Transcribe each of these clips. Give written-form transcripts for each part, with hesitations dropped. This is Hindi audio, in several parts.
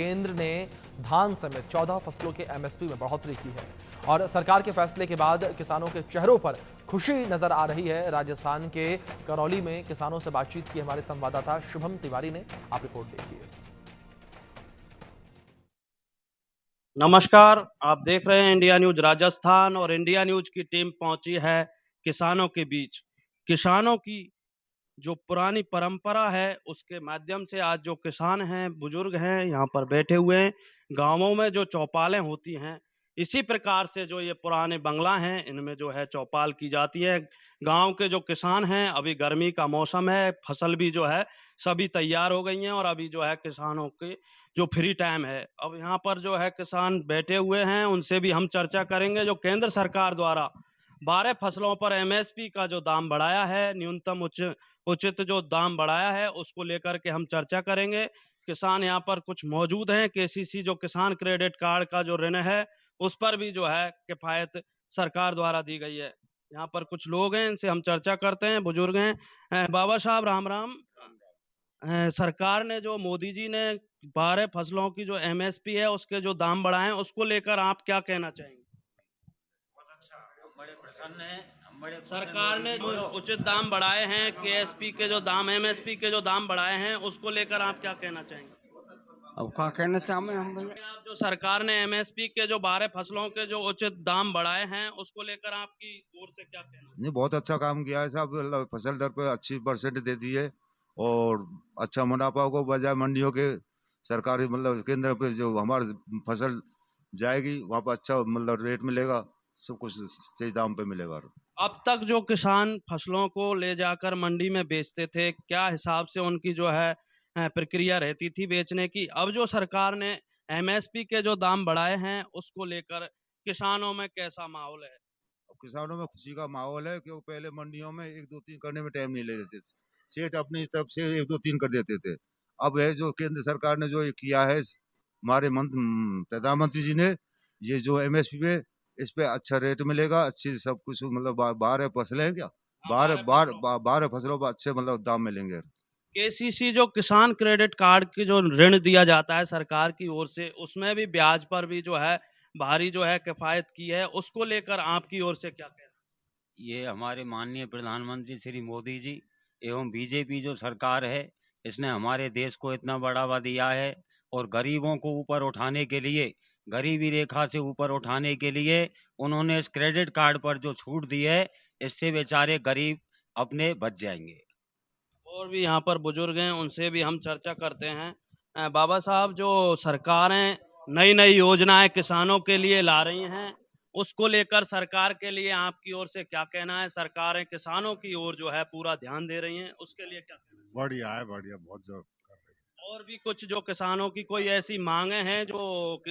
केंद्र ने धान समेत 14 फसलों के एमएसपी में बढ़ोतरी की है और सरकार के फैसले के बाद किसानों के चेहरों पर खुशी नजर आ रही है। राजस्थान के करौली में किसानों से बातचीत की हमारे संवाददाता शुभम तिवारी ने। आप रिपोर्ट देखिए। नमस्कार, आप देख रहे हैं इंडिया न्यूज राजस्थान और इंडिया न्यूज की टीम पहुंची है किसानों के बीच। किसानों की जो पुरानी परंपरा है उसके माध्यम से आज जो किसान हैं, बुजुर्ग हैं, यहाँ पर बैठे हुए हैं। गांवों में जो चौपालें होती हैं, इसी प्रकार से जो ये पुराने बंगला हैं, इनमें जो है चौपाल की जाती है। गांव के जो किसान हैं, अभी गर्मी का मौसम है, फसल भी जो है सभी तैयार हो गई हैं और अभी जो है किसानों के जो फ्री टाइम है, अब यहाँ पर जो है किसान बैठे हुए हैं, उनसे भी हम चर्चा करेंगे। जो केंद्र सरकार द्वारा 12 फसलों पर एमएसपी का जो दाम बढ़ाया है, न्यूनतम उचित जो दाम बढ़ाया है, उसको लेकर के हम चर्चा करेंगे। किसान यहाँ पर कुछ मौजूद हैं। केसीसी जो किसान क्रेडिट कार्ड का जो ऋण है, उस पर भी जो है किफायत सरकार द्वारा दी गई है। यहाँ पर कुछ लोग हैं, इनसे हम चर्चा करते हैं। बुजुर्ग हैं। बाबा साहब राम राम। सरकार ने जो मोदी जी ने 12 फसलों की जो एमएसपी है उसके जो दाम बढ़ाए हैं, उसको लेकर आप क्या कहना चाहेंगे? हम बड़े प्रसन्न हैं। हम बड़े सरकार ने जो जो उचित दाम बढ़ाए हैं, केएसपी के जो दाम, एमएसपी के जो दाम बढ़ाए हैं, उसको लेकर आप क्या कहना चाहेंगे? अब क्या कहना चाहें हम भैया। आप जो सरकार ने एमएसपी के जो 12 फसलों के जो उचित दाम बढ़ाए हैं, उसको लेकर आपकी ओर से क्या कहना है? नहीं, बहुत अच्छा काम किया है साहब। मतलब फसल दर पे अच्छी परसेंट दे दी है और अच्छा मुनाफा को बजाय मंडियों के सरकारी मतलब केंद्र पे जो हमारी फसल जाएगी वहाँ पर अच्छा मतलब रेट मिलेगा, सब कुछ सही दाम पे मिलेगा। अब तक जो किसान फसलों को ले जाकर मंडी में बेचते थे, क्या हिसाब से उनकी जो है प्रक्रिया रहती थी बेचने की? अब जो सरकार ने एमएसपी के जो दाम बढ़ाए हैं, उसको लेकर किसानों में कैसा माहौल है? अब किसानों में खुशी का माहौल है कि वो पहले मंडियों में 1 2 3 करने में टाइम नहीं ले लेते, सेठ अपनी तरफ से 1 2 3 कर देते थे। अब है जो केंद्र सरकार ने जो ये किया है, हमारे प्रधानमंत्री जी ने, ये जो एमएसपी पे इस पे अच्छा रेट मिलेगा, अच्छी सब कुछ मतलब 12 फसलें हैं क्या, हाँ, 12 12 बार फसलों 12 फसलों पर अच्छे मतलब दाम मिलेंगे। केसीसी जो किसान क्रेडिट कार्ड की जो ऋण दिया जाता है सरकार की ओर से, उसमें भी ब्याज पर भी जो है भारी जो है किफायत की है, उसको लेकर आपकी ओर से क्या कहना है? ये हमारे माननीय प्रधानमंत्री श्री मोदी जी एवं बीजेपी जो सरकार है, इसने हमारे देश को इतना बढ़ावा दिया है और गरीबों को ऊपर उठाने के लिए, गरीबी रेखा से ऊपर उठाने के लिए उन्होंने इस क्रेडिट कार्ड पर जो छूट दी है, इससे बेचारे गरीब अपने बच जाएंगे। और भी यहाँ पर बुजुर्ग हैं, उनसे भी हम चर्चा करते हैं। बाबा साहब, जो सरकारें नई नई योजनाएं किसानों के लिए ला रही हैं, उसको लेकर सरकार के लिए आपकी ओर से क्या कहना है? सरकारें किसानों की ओर जो है पूरा ध्यान दे रही हैं, उसके लिए क्या कहना है? बढ़िया है, बढ़िया, बहुत जोर कर रही है। और भी कुछ जो किसानों की कोई ऐसी मांगे हैं जो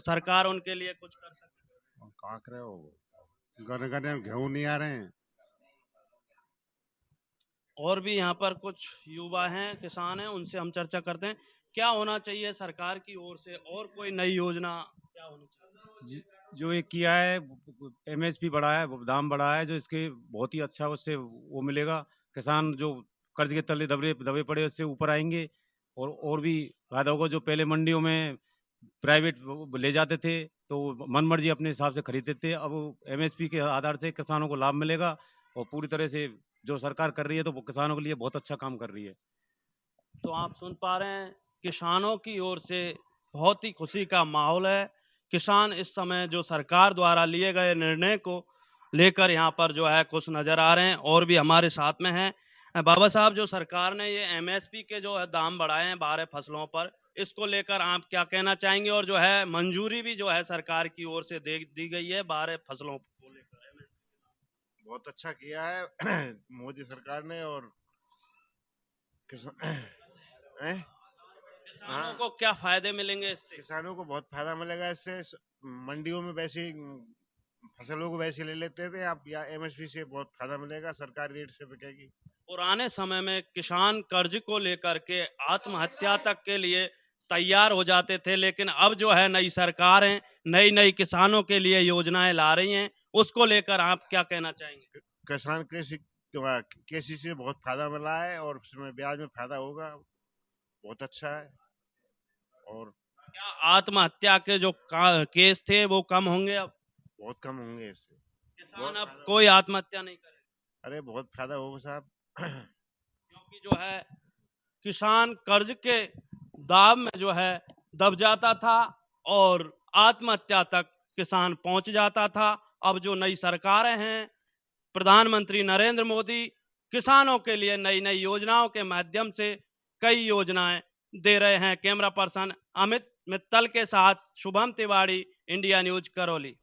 सरकार उनके लिए कुछ कर सकती है? और कहाँ करे हो, गने गने गेहूं नहीं आ रहे हैं। और भी यहाँ पर कुछ युवा हैं, किसान हैं, उनसे हम चर्चा करते हैं। क्या होना चाहिए सरकार की ओर से, और कोई नई योजना क्या होनी चाहिए? जो ये किया है, एमएसपी बढ़ाया है, दाम बढ़ाया है, जो इसके बहुत ही अच्छा उससे वो मिलेगा। किसान जो कर्ज के तले दबे दबे पड़े उससे ऊपर आएंगे और भी फायदा होगा। जो पहले मंडियों में प्राइवेट ले जाते थे तो मन मर्जी अपने हिसाब से खरीदते थे, अब एमएसपी के आधार से किसानों को लाभ मिलेगा और पूरी तरह से जो सरकार कर रही है तो वो किसानों के लिए बहुत अच्छा काम कर रही है। तो आप सुन पा रहे हैं, किसानों की ओर से बहुत ही खुशी का माहौल है। किसान इस समय जो सरकार द्वारा लिए गए निर्णय को लेकर यहाँ पर जो है खुश नजर आ रहे हैं। और भी हमारे साथ में हैं। बाबा साहब, जो सरकार ने ये एमएसपी के जो है दाम बढ़ाए हैं 12 फसलों पर, इसको लेकर आप क्या कहना चाहेंगे? और जो है मंजूरी भी जो है सरकार की ओर से दे दी गई है 12 फसलों को लेकर। बहुत अच्छा किया है मोदी सरकार ने। और हैं? किसानों हाँ, को क्या फायदे मिलेंगे इससे? किसानों को बहुत फायदा मिलेगा इससे। मंडियों में वैसे ही फसलों को वैसे ले लेते थे, अब या एमएसपी से बहुत फायदा मिलेगा, सरकारी रेट से बिकेगी। पुराने समय में किसान कर्ज को लेकर के आत्महत्या तक के लिए तैयार हो जाते थे, लेकिन अब जो है नई सरकारें नई नई किसानों के लिए योजनाएं ला रही हैं, उसको लेकर आप क्या कहना चाहेंगे? किसान कृषि से बहुत फायदा मिला है और उसमें ब्याज में फायदा होगा, बहुत अच्छा है। और आत्महत्या के जो केस थे वो कम होंगे अब? बहुत कम होंगे इससे। किसान बहुत अब फायदा कोई आत्महत्या नहीं करे, अरे बहुत फायदा होगा साहब। क्योंकि जो है किसान कर्ज के दाव में जो है दब जाता था और आत्महत्या तक किसान पहुंच जाता था। अब जो नई सरकारें हैं, प्रधानमंत्री नरेंद्र मोदी किसानों के लिए नई नई योजनाओं के माध्यम से कई योजनाएं दे रहे हैं। कैमरा पर्सन अमित मित्तल के साथ शुभम तिवारी, इंडिया न्यूज करौली।